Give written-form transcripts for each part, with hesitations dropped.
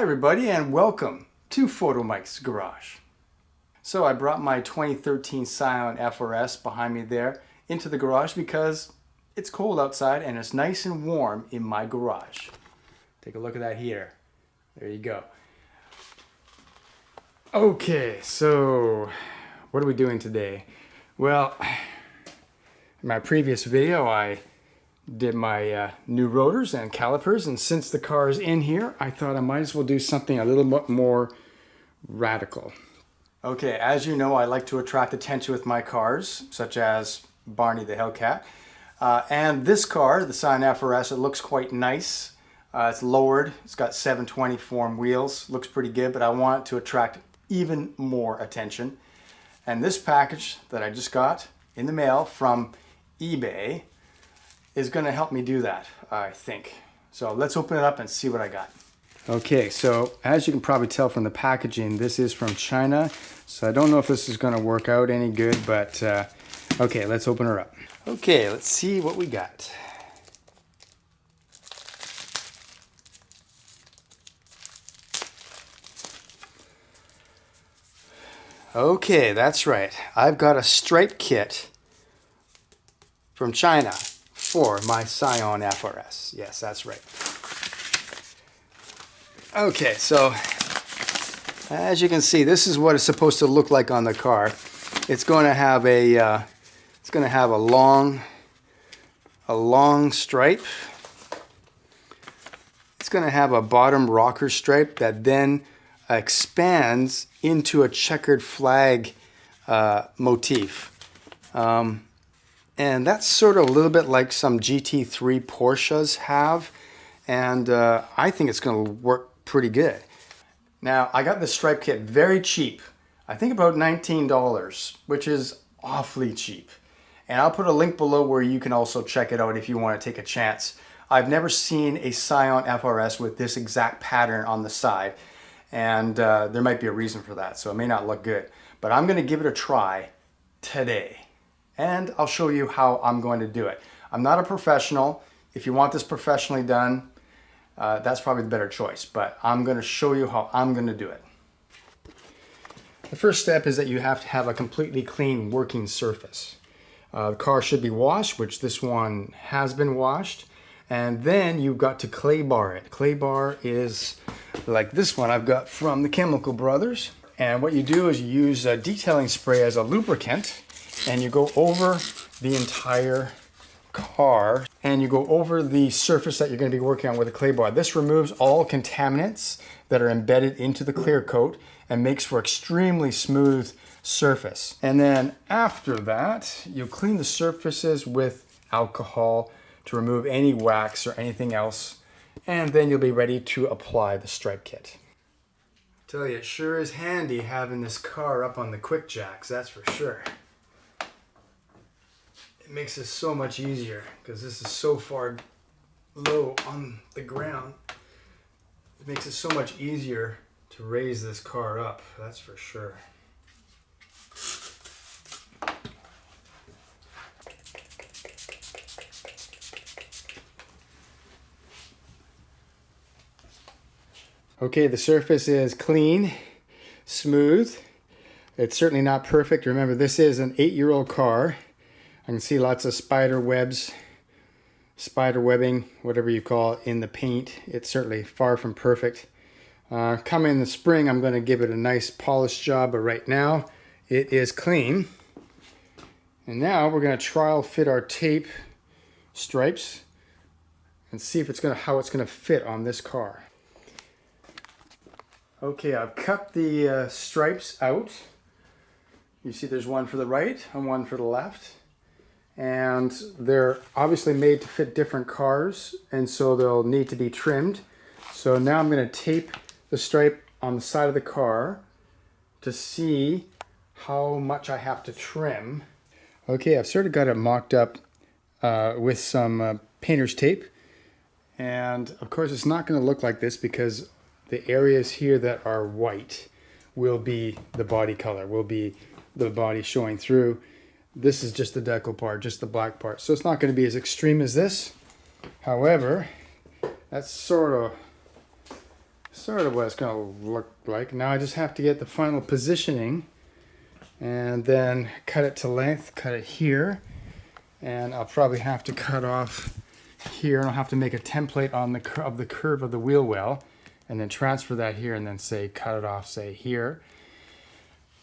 everybody, and welcome to Photomikes Garage. So I brought my 2013 Scion FRS behind me there into the garage because it's cold outside and it's nice and warm in my garage. Take a look at that heater. There you go. Okay, so what are we doing today? Well, in my previous video I did my new rotors and calipers, and since the car is in here, I thought I might as well do something a little bit more radical. Okay, as you know, I like to attract attention with my cars, such as Barney the Hellcat. And this car, the Scion FRS, it looks quite nice. It's lowered, it's got 720 form wheels, looks pretty good, but I want it to attract even more attention. And this package that I just got in the mail from eBay is going to help me do that, I think. So let's open it up and see what I got. Okay, so as you can probably tell from the packaging, this is from China. So I don't know if this is going to work out any good, but okay, let's open her up. Okay, let's see what we got. Okay, that's right. I've got a stripe kit from China for my Scion FRS. Yes, that's right. Okay, so as you can see, this is what it's supposed to look like on the car. It's going to have a long stripe. It's going to have a bottom rocker stripe that then expands into a checkered flag motif. And that's sort of a little bit like some GT3 Porsches have, and I think it's going to work pretty good. Now, I got this stripe kit very cheap. I think about $19, which is awfully cheap. And I'll put a link below where you can also check it out if you want to take a chance. I've never seen a Scion FRS with this exact pattern on the side, and there might be a reason for that, so it may not look good. But I'm going to give it a try today, and I'll show you how I'm going to do it. I'm not a professional. If you want this professionally done, that's probably the better choice, but I'm going to show you how I'm going to do it. The first step is that you have to have a completely clean working surface. The car should be washed, which this one has been washed, and then you've got to clay bar it. Clay bar is like this one I've got from the Chemical Brothers, and what you do is you use a detailing spray as a lubricant, and you go over the entire car and you go over the surface that you're going to be working on with a clay bar. This removes all contaminants that are embedded into the clear coat and makes for extremely smooth surface. And then after that, you'll clean the surfaces with alcohol to remove any wax or anything else, and then you'll be ready to apply the stripe kit. I tell you, it sure is handy having this car up on the quick jacks, that's for sure. It makes it so much easier because this is so far low on the ground. It makes it so much easier to raise this car up, that's for sure. Okay, the surface is clean, smooth. It's certainly not perfect. Remember, this is an 8-year-old car. I can see lots of spider webs, spider webbing, whatever you call it, in the paint. It's certainly far from perfect. Coming in the spring, I'm going to give it a nice polished job, but right now it is clean. And now we're going to trial fit our tape stripes and see if how it's going to fit on this car. Okay, I've cut the stripes out. You see there's one for the right and one for the left. And they're obviously made to fit different cars, and so they'll need to be trimmed. So now I'm going to tape the stripe on the side of the car to see how much I have to trim. Okay, I've sort of got it mocked up with some painter's tape. And of course it's not going to look like this because the areas here that are white will be the body color, will be the body showing through. This is just the decal part, just the black part. So it's not going to be as extreme as this. However, that's sort of sort of what it's going to look like. Now I just have to get the final positioning and then cut it to length, cut it here, and I'll probably have to cut off here, and I'll have to make a template on the curve of the wheel well, and then transfer that here, and then say cut it off, say here.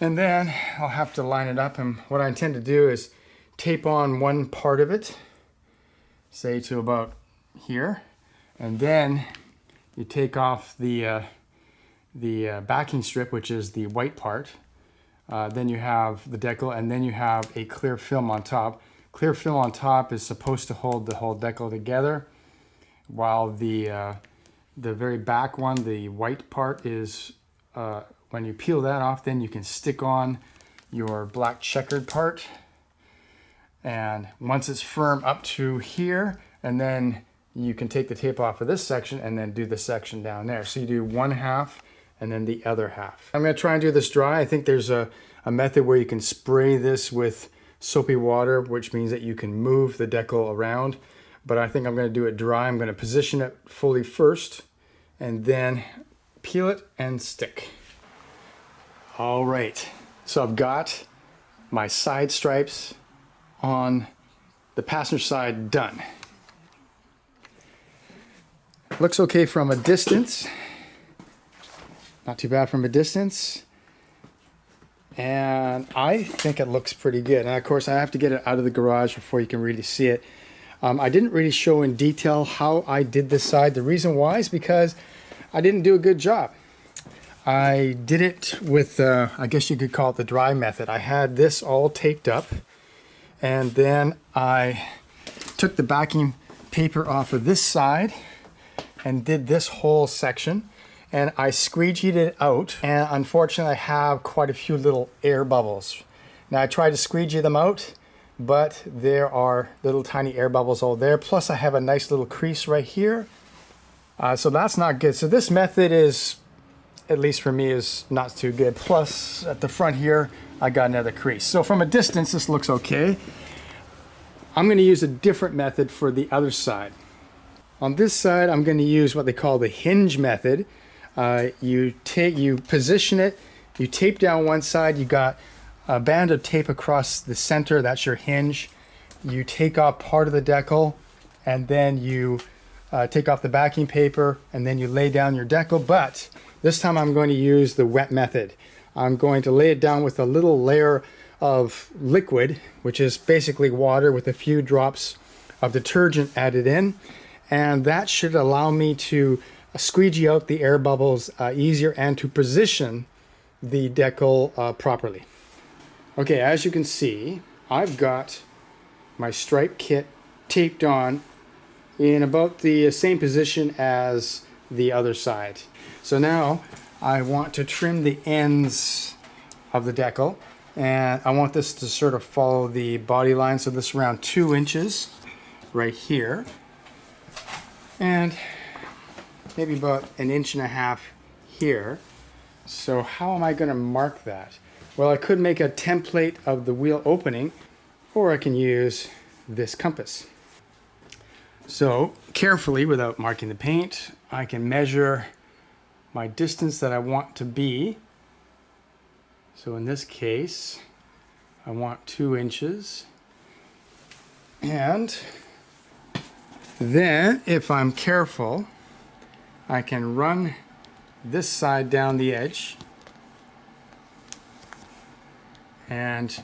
And then I'll have to line it up, and what I intend to do is tape on one part of it, say to about here, and then you take off the backing strip, which is the white part. Then you have the decal, and then you have a clear film on top. Clear film on top is supposed to hold the whole decal together, while the very back one, the white part, is when you peel that off, then you can stick on your black checkered part. And once it's firm up to here, and then you can take the tape off of this section and then do the section down there. So you do one half and then the other half. I'm going to try and do this dry. I think there's a method where you can spray this with soapy water, which means that you can move the decal around. But I think I'm going to do it dry. I'm going to position it fully first and then peel it and stick. All right, so I've got my side stripes on the passenger side done. Looks okay from a distance. Not too bad from a distance. And I think it looks pretty good. And of course I have to get it out of the garage before you can really see it. I didn't really show in detail how I did this side. The reason why is because I didn't do a good job. I did it with, I guess you could call it the dry method. I had this all taped up, and then I took the backing paper off of this side and did this whole section, and I squeegeed it out, and unfortunately I have quite a few little air bubbles. Now I tried to squeegee them out, but there are little tiny air bubbles all there, plus I have a nice little crease right here, so that's not good. So this method is, at least for me, is not too good. Plus at the front here I got another crease. So from a distance this looks okay. I'm going to use a different method for the other side. On this side I'm going to use what they call the hinge method. You position it, you tape down one side, you got a band of tape across the center, that's your hinge. You take off part of the decal, and then you take off the backing paper, and then you lay down your decal. But this time I'm going to use the wet method. I'm going to lay it down with a little layer of liquid, which is basically water with a few drops of detergent added in, and that should allow me to squeegee out the air bubbles easier and to position the decal properly. Okay, as you can see, I've got my stripe kit taped on in about the same position as the other side. So now I want to trim the ends of the decal, and I want this to sort of follow the body line. So this is around 2 inches right here, and maybe about 1.5 inches here. So how am I going to mark that? Well, I could make a template of the wheel opening, or I can use this compass. So carefully, without marking the paint, I can measure my distance that I want to be. So in this case, I want 2 inches. And then, if I'm careful, I can run this side down the edge and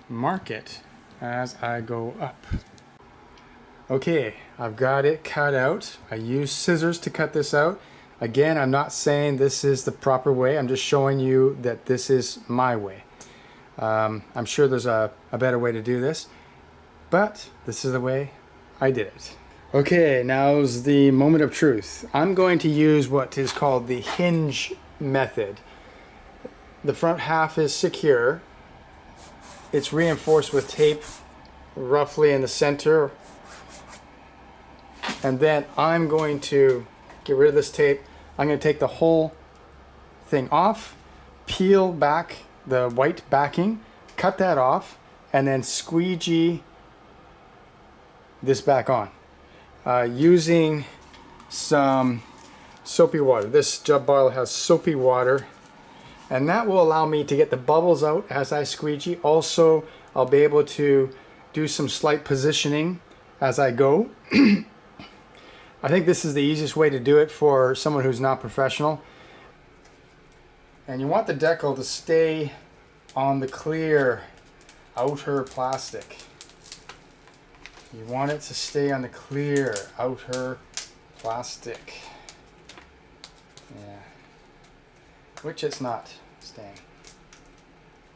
mark it as I go up. Okay, I've got it cut out. I used scissors to cut this out. Again, I'm not saying this is the proper way. I'm just showing you that this is my way. I'm sure there's a better way to do this, but this is the way I did it. Okay, now's the moment of truth. I'm going to use what is called the hinge method. The front half is secure. It's reinforced with tape roughly in the center. And then I'm going to get rid of this tape. I'm going to take the whole thing off, peel back the white backing, cut that off, and then squeegee this back on. Using some soapy water. This jug bottle has soapy water, and that will allow me to get the bubbles out as I squeegee. Also, I'll be able to do some slight positioning as I go. I think this is the easiest way to do it for someone who's not professional. And you want the decal to stay on the clear outer plastic. You want it to stay on the clear outer plastic. Yeah. Which it's not staying.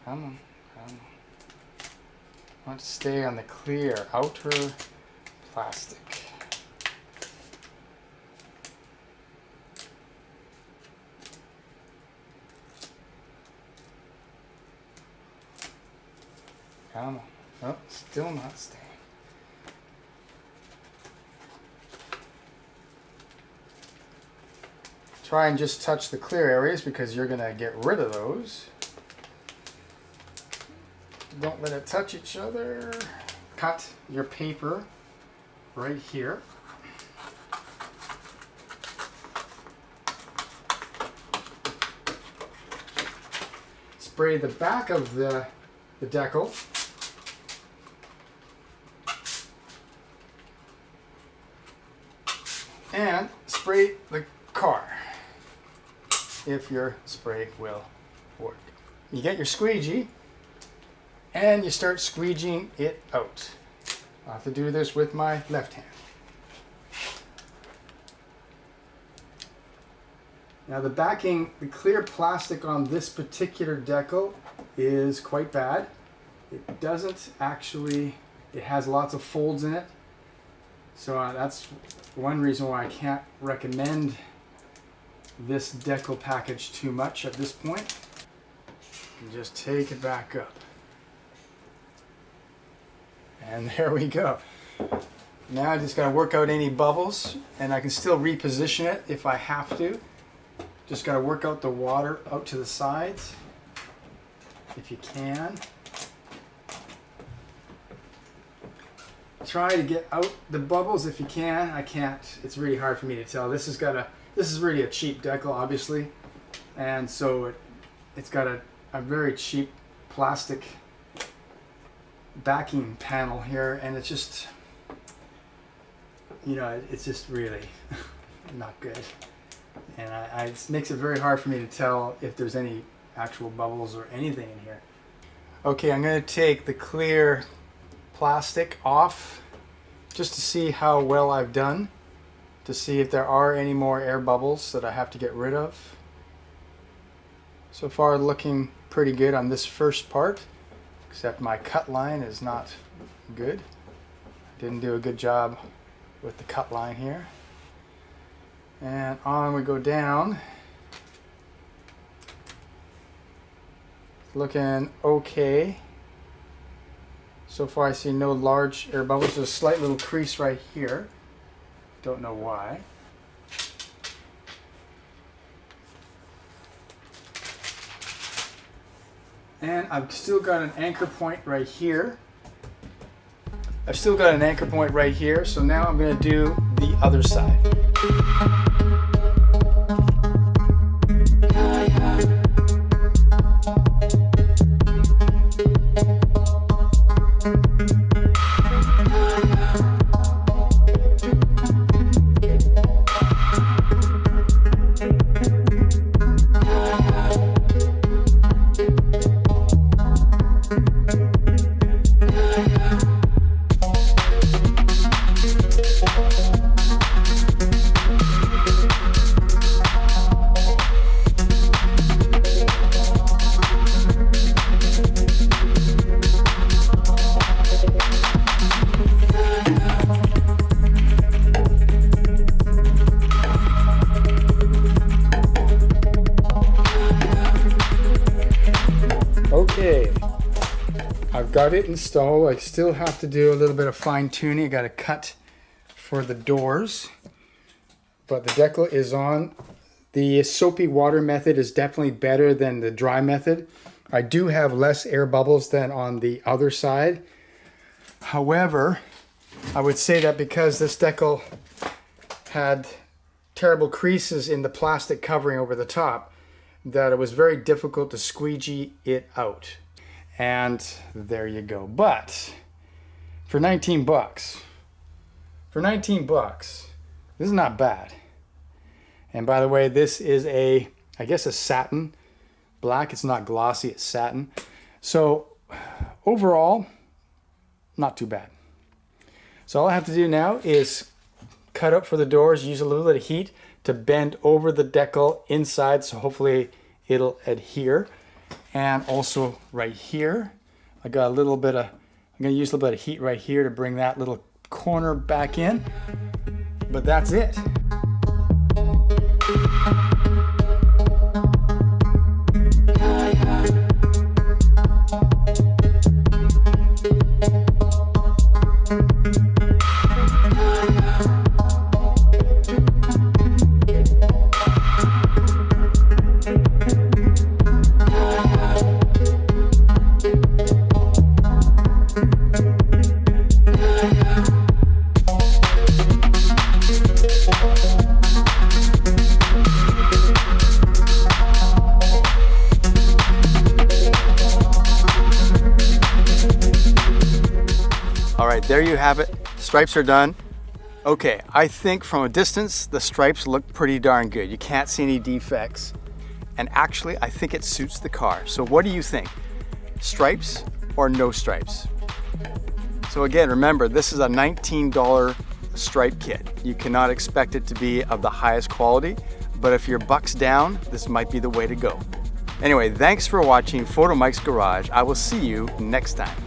Come on, come on. I want it to stay on the clear outer plastic. Come on. Oh, still not staying. Try and just touch the clear areas because you're going to get rid of those. Don't let it touch each other. Cut your paper right here. Spray the back of the decal. And spray the car if your spray will work. You get your squeegee and you start squeegeeing it out. I'll have to do this with my left hand. Now the backing, the clear plastic on this particular decal is quite bad. It doesn't actually, it has lots of folds in it. So that's one reason why I can't recommend this decal package too much at this point. And just take it back up. And there we go. Now I just gotta work out any bubbles, and I can still reposition it if I have to. Just gotta work out the water out to the sides, if you can. Try to get out the bubbles if you can. I can't. It's really hard for me to tell. This is really a cheap decal, obviously, and so it's got a very cheap plastic backing panel here, and it's just, you know, it's just really not good, and it makes it very hard for me to tell if there's any actual bubbles or anything in here. Okay, I'm going to take the clear plastic off just to see how well I've done, to see if there are any more air bubbles that I have to get rid of. So far looking pretty good on this first part, except my cut line is not good. Didn't do a good job with the cut line here. And on we go down. Looking okay. So far I see no large air bubbles. There's a slight little crease right here. Don't know why. And I've still got an anchor point right here. So now I'm going to do the other side. Okay, I've got it installed. I still have to do a little bit of fine tuning. I got to cut for the doors, but the decal is on. The soapy water method is definitely better than the dry method. I do have less air bubbles than on the other side. However, I would say that because this decal had terrible creases in the plastic covering over the top that it was very difficult to squeegee it out. And there you go. But for 19 bucks, this is not bad. And by the way, this is I guess a satin black. It's not glossy, it's satin. So overall, not too bad. So all I have to do now is cut up for the doors, use a little bit of heat to bend over the decal inside, so hopefully it'll adhere. And also right here, I'm gonna use a little bit of heat right here to bring that little corner back in. But that's it. All right, there you have it. Stripes are done. Okay, I think from a distance, the stripes look pretty darn good. You can't see any defects. And actually, I think it suits the car. So what do you think? Stripes or no stripes? So again, remember, this is a $19 stripe kit. You cannot expect it to be of the highest quality, but if you're bucks down, this might be the way to go. Anyway, thanks for watching Photomikes Garage. I will see you next time.